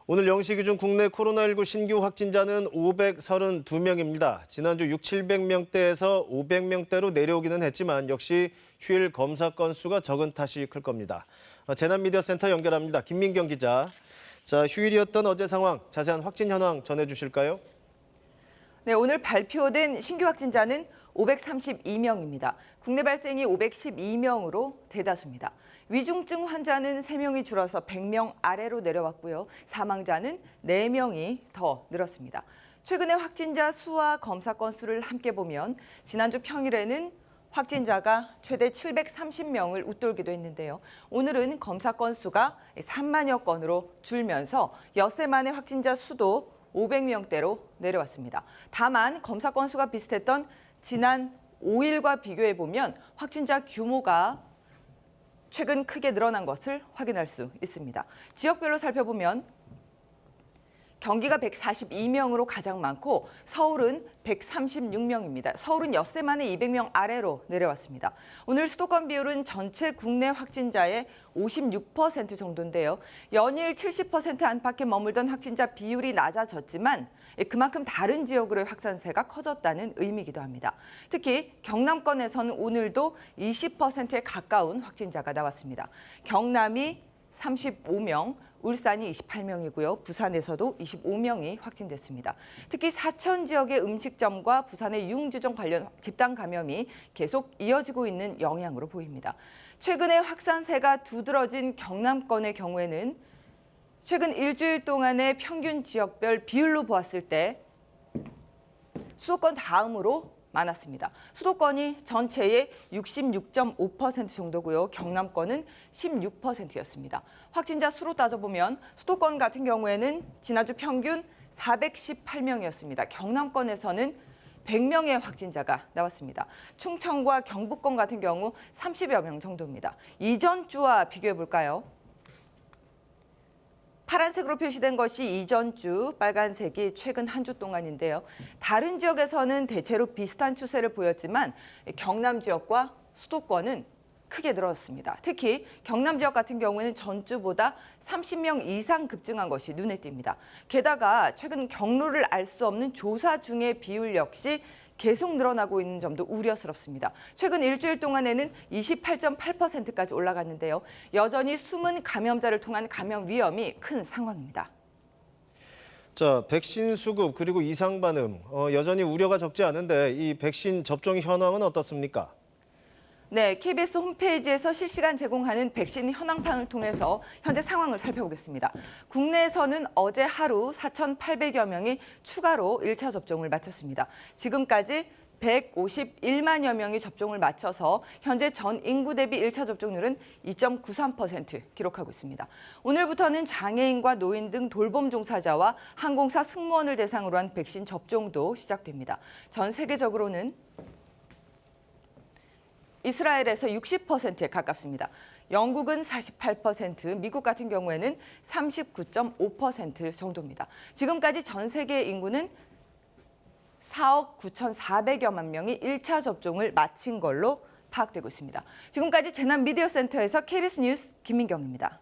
오늘 0시 기준 국내 코로나19 신규 확진자는 532명입니다. 지난주 700명대에서 500명대로 내려오기는 했지만 역시 휴일 검사 건수가 적은 탓이 클 겁니다. 재난미디어센터 연결합니다. 김민경 기자. 자, 휴일이었던 어제 상황, 자세한 확진 현황 전해주실까요? 네, 오늘 발표된 신규 확진자는 532명입니다. 국내 발생이 512명으로 대다수입니다. 위중증 환자는 3명이 줄어서 100명 아래로 내려왔고요. 사망자는 4명이 더 늘었습니다. 최근에 확진자 수와 검사 건수를 함께 보면 지난주 평일에는 확진자가 최대 730명을 웃돌기도 했는데요. 오늘은 검사 건수가 3만여 건으로 줄면서 엿새 만에 확진자 수도 500명대로 내려왔습니다. 다만 검사 건수가 비슷했던 지난 5일과 비교해보면 확진자 규모가 최근 크게 늘어난 것을 확인할 수 있습니다. 지역별로 살펴보면 경기가 142명으로 가장 많고 서울은 136명입니다. 서울은 엿새 만에 200명 아래로 내려왔습니다. 오늘 수도권 비율은 전체 국내 확진자의 56% 정도인데요. 연일 70% 안팎에 머물던 확진자 비율이 낮아졌지만 그만큼 다른 지역으로의 확산세가 커졌다는 의미이기도 합니다. 특히 경남권에서는 오늘도 20%에 가까운 확진자가 나왔습니다. 경남이 35명, 울산이 28명이고요. 부산에서도 25명이 확진됐습니다. 특히 사천 지역의 음식점과 부산의 융주점 관련 집단 감염이 계속 이어지고 있는 영향으로 보입니다. 최근에 확산세가 두드러진 경남권의 경우에는 최근 일주일 동안의 평균 지역별 비율로 보았을 때 수도권 다음으로 많았습니다. 수도권이 전체의 66.5% 정도고요. 경남권은 16%였습니다. 확진자 수로 따져보면 수도권 같은 경우에는 지난주 평균 418명이었습니다. 경남권에서는 100명의 확진자가 나왔습니다. 충청과 경북권 같은 경우 30여 명 정도입니다. 이전 주와 비교해 볼까요? 파란색으로 표시된 것이 이전 주, 빨간색이 최근 한 주 동안인데요. 다른 지역에서는 대체로 비슷한 추세를 보였지만 경남 지역과 수도권은 크게 늘었습니다. 특히 경남 지역 같은 경우에는 전주보다 30명 이상 급증한 것이 눈에 띕니다. 게다가 최근 경로를 알 수 없는 조사 중의 비율 역시 계속 늘어나고 있는 점도 우려스럽습니다. 최근 일주일 동안에는 28.8%까지 올라갔는데요. 여전히 숨은 감염자를 통한 감염 위험이 큰 상황입니다. 자, 백신 수급 그리고 이상 반응 여전히 우려가 적지 않은데 이 백신 접종 현황은 어떻습니까? 네, KBS 홈페이지에서 실시간 제공하는 백신 현황판을 통해서 현재 상황을 살펴보겠습니다. 국내에서는 어제 하루 4,800여 명이 추가로 1차 접종을 마쳤습니다. 지금까지 151만여 명이 접종을 마쳐서 현재 전 인구 대비 1차 접종률은 2.93% 기록하고 있습니다. 오늘부터는 장애인과 노인 등 돌봄 종사자와 항공사 승무원을 대상으로 한 백신 접종도 시작됩니다. 전 세계적으로는 이스라엘에서 60%에 가깝습니다. 영국은 48%, 미국 같은 경우에는 39.5% 정도입니다. 지금까지 전 세계 인구는 4억 9,400여만 명이 1차 접종을 마친 걸로 파악되고 있습니다. 지금까지 재난미디어센터에서 KBS 뉴스 김민경입니다.